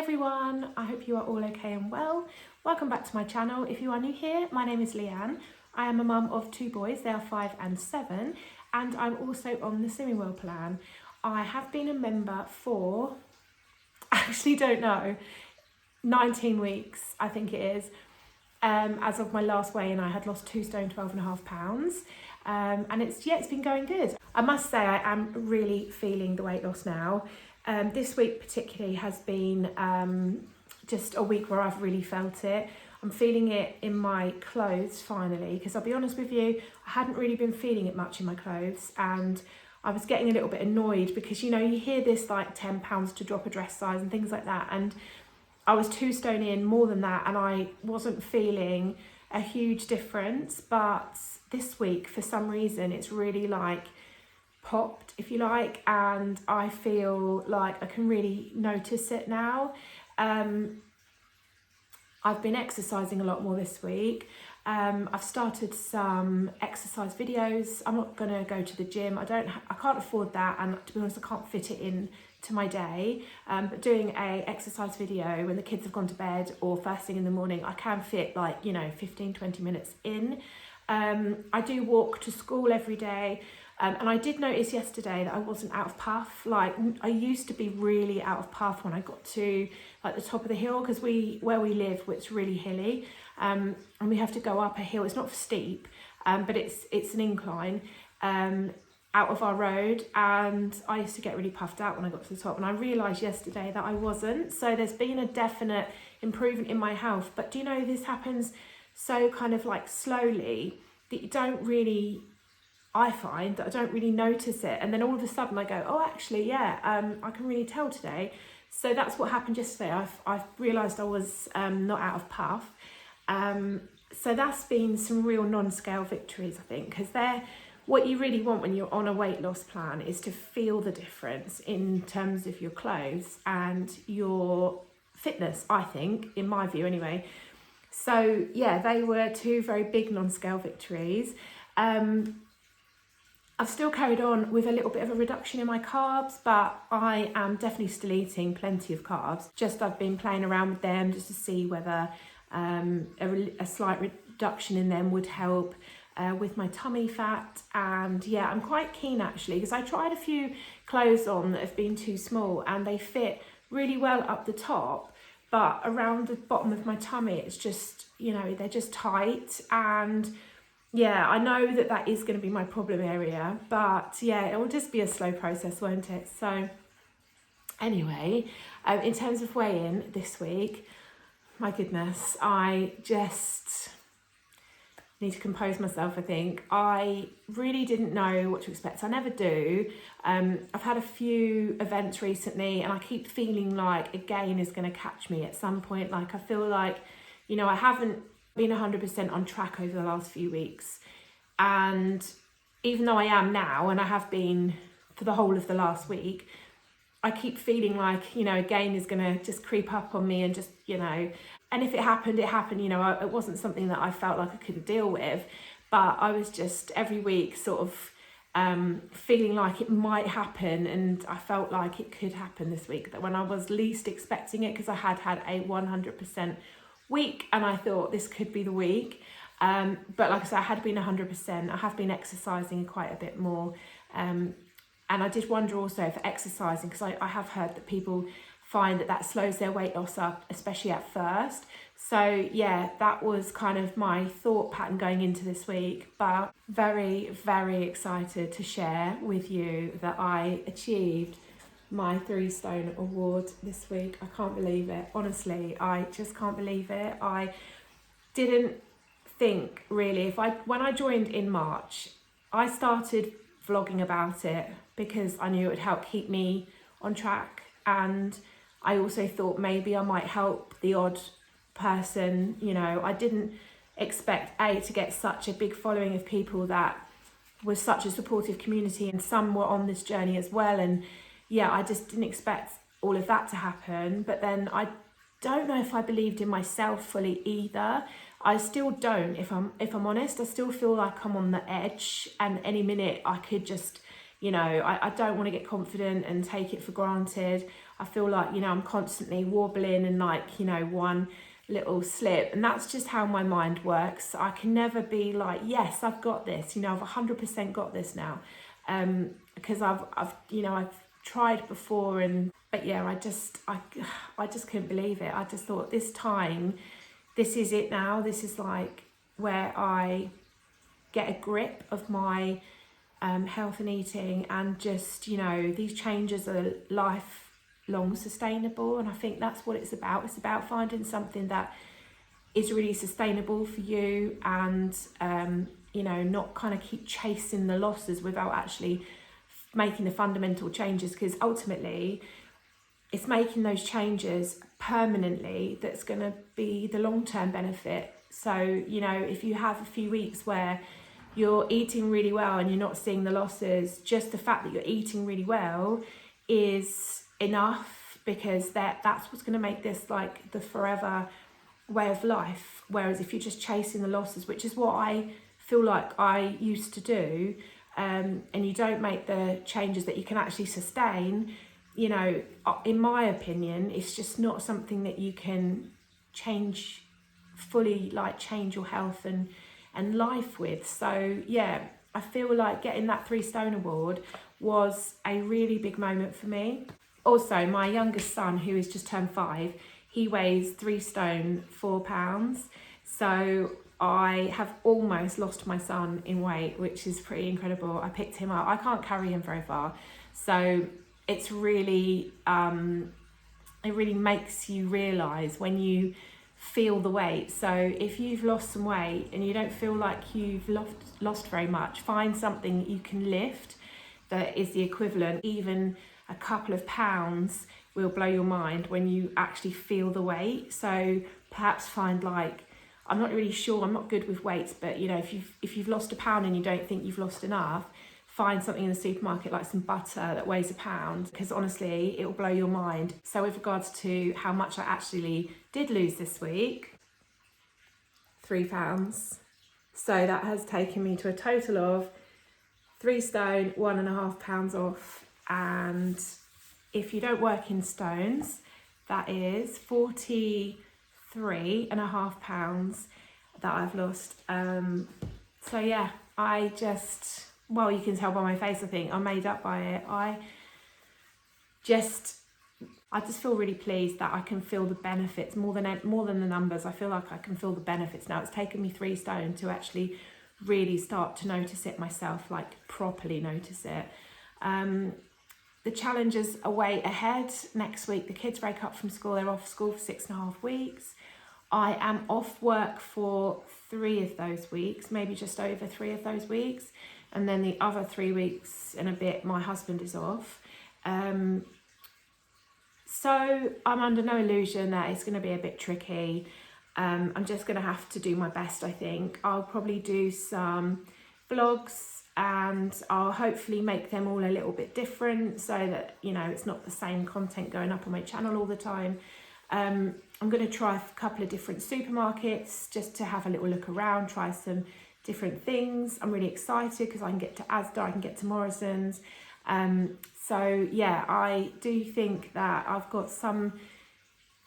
everyone, I hope you are all okay and well. Welcome back to my channel. If you are new here, my name is Leanne. I am a mum of two boys, they are 5 and 7, and I'm also on the Swimming World plan. I have been a member for, I actually don't know, 19 weeks I think it is. As of my last weigh-in, I had lost 2 stone 12.5 pounds, and it's been going good. I must say I am really feeling the weight loss now. This week particularly has been just a week where I've really felt it. I'm feeling it in my clothes finally, because I'll be honest with you, I hadn't really been feeling it much in my clothes, and I was getting a little bit annoyed because, you know, you hear this like £10 to drop a dress size and things like that, and I was 2 stone in, more than that, and I wasn't feeling a huge difference. But this week, for some reason, it's really like popped, if you like, and I feel like I can really notice it now. I've been exercising a lot more this week. I've started some exercise videos. I'm not gonna go to the gym. I can't afford that, and to be honest, I can't fit it in to my day. But doing a exercise video when the kids have gone to bed or first thing in the morning, I can fit like, you know, 15-20 minutes in. I do walk to school every day. And I did notice yesterday that I wasn't out of puff. Like, I used to be really out of puff when I got to like the top of the hill, because where we live, it's really hilly, and we have to go up a hill. It's not steep, but it's an incline out of our road, and I used to get really puffed out when I got to the top, and I realised yesterday that I wasn't. So there's been a definite improvement in my health. But do you know, this happens so kind of like slowly that you don't really, I find that I don't really notice it, and then all of a sudden I go, oh, actually, yeah, I can really tell today. So that's what happened yesterday. I've realised I was not out of puff. So that's been some real non-scale victories, I think, because they're what you really want when you're on a weight loss plan, is to feel the difference in terms of your clothes and your fitness, I think, in my view anyway. So yeah, they were 2 very big non-scale victories. I've still carried on with a little bit of a reduction in my carbs, but I am definitely still eating plenty of carbs. I've been playing around with them just to see whether a slight reduction in them would help with my tummy fat. And yeah, I'm quite keen actually, because I tried a few clothes on that have been too small and they fit really well up the top, but around the bottom of my tummy, it's just, you know, they're just tight. And yeah, I know that that is going to be my problem area, but yeah, it will just be a slow process, won't it? So anyway, in terms of weigh-in this week, my goodness, I just need to compose myself, I think. I really didn't know what to expect. I never do. I've had a few events recently, and I keep feeling like a gain is going to catch me at some point. Like, I feel like, you know, I haven't been 100% on track over the last few weeks, and even though I am now, and I have been for the whole of the last week, I keep feeling like, you know, a gain is gonna just creep up on me, and just, you know, and if it happened, it happened. You know, it wasn't something that I felt like I couldn't deal with, but I was just every week sort of feeling like it might happen, and I felt like it could happen this week, that when I was least expecting it, because I had a 100% week, and I thought this could be the week. But like I said, I had been 100%. I have been exercising quite a bit more. And I did wonder also for exercising, because I have heard that people find that slows their weight loss up, especially at first. So yeah, that was kind of my thought pattern going into this week. But very, very excited to share with you that I achieved my 3 stone award this week. I can't believe it. Honestly, I just can't believe it. I didn't think really, when I joined in March, I started vlogging about it because I knew it would help keep me on track, and I also thought maybe I might help the odd person. You know, I didn't expect to get such a big following of people that was such a supportive community, and some were on this journey as well. And yeah, I just didn't expect all of that to happen. But then I don't know if I believed in myself fully either. I still don't, if I'm honest. I still feel like I'm on the edge, and any minute I could just, You know, I don't want to get confident and take it for granted. I feel like, you know, I'm constantly wobbling and like, you know, one little slip, and that's just how my mind works. I can never be like, yes, I've got this, you know, I've 100% got this now, because I've you know, I've tried before, and but yeah, I just couldn't believe it. I just thought, this time, this is it now. This is like where I get a grip of my health and eating, and just, you know, these changes are lifelong sustainable, and I think that's what it's about. It's about finding something that is really sustainable for you, and you know, not kind of keep chasing the losses without actually making the fundamental changes, because ultimately it's making those changes permanently that's going to be the long-term benefit. So, you know, if you have a few weeks where you're eating really well and you're not seeing the losses, just the fact that you're eating really well is enough, because that's what's going to make this like the forever way of life. Whereas if you're just chasing the losses, which is what I feel like I used to do, and you don't make the changes that you can actually sustain, you know, in my opinion, it's just not something that you can change fully, like change your health and life with. So yeah, I feel like getting that 3 Stone award was a really big moment for me. Also, my youngest son, who has just turned 5, he weighs 3 stone 4 pounds. So I have almost lost my son in weight, which is pretty incredible. I picked him up. I can't carry him very far, so it's really it really makes you realise when you feel the weight. So if you've lost some weight and you don't feel like you've lost very much, find something that you can lift that is the equivalent. Even a couple of pounds will blow your mind when you actually feel the weight. So perhaps find, like, I'm not really sure, I'm not good with weights, but you know, if you've lost a pound and you don't think you've lost enough, find something in the supermarket like some butter that weighs a pound, because honestly, it will blow your mind. So with regards to how much I actually did lose this week, 3 pounds. So that has taken me to a total of 3 stone, 1.5 pounds off. And if you don't work in stones, that is 43.5 pounds that I've lost. So yeah, I just, well, you can tell by my face, I think I'm made up by it. I just feel really pleased that I can feel the benefits more than the numbers. I feel like I can feel the benefits now. It's taken me 3 stone to actually really start to notice it myself, like properly notice it. The challenges are way ahead. Next week, the kids break up from school. They're off school for 6.5 weeks. I am off work for 3 of those weeks, maybe just over 3 of those weeks. And then the other 3 weeks and a bit, my husband is off. So I'm under no illusion that it's going to be a bit tricky. I'm just going to have to do my best, I think. I'll probably do some vlogs, and I'll hopefully make them all a little bit different so that, you know, it's not the same content going up on my channel all the time. I'm going to try a couple of different supermarkets just to have a little look around, try some different things. I'm really excited because I can get to Asda, I can get to Morrison's. So yeah, I do think that I've got some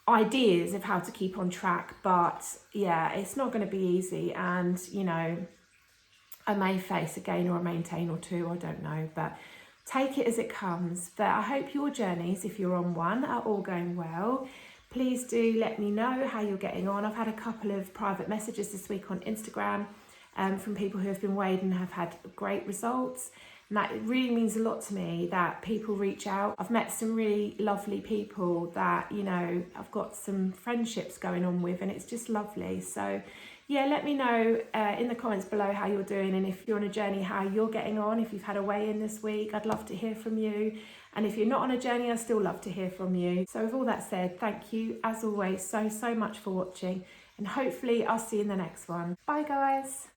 ideas of how to keep on track, but yeah, it's not going to be easy, and you know, I may face a gain or a maintain or 2, I don't know, but take it as it comes. But I hope your journeys, if you're on one, are all going well. Please do let me know how you're getting on. I've had a couple of private messages this week on Instagram from people who have been weighed and have had great results. And that really means a lot to me that people reach out. I've met some really lovely people that, you know, I've got some friendships going on with, and it's just lovely. So yeah, let me know in the comments below how you're doing, and if you're on a journey, how you're getting on. If you've had a weigh-in this week, I'd love to hear from you. And if you're not on a journey, I'd still love to hear from you. So with all that said, thank you as always so much for watching, and hopefully I'll see you in the next one. Bye guys.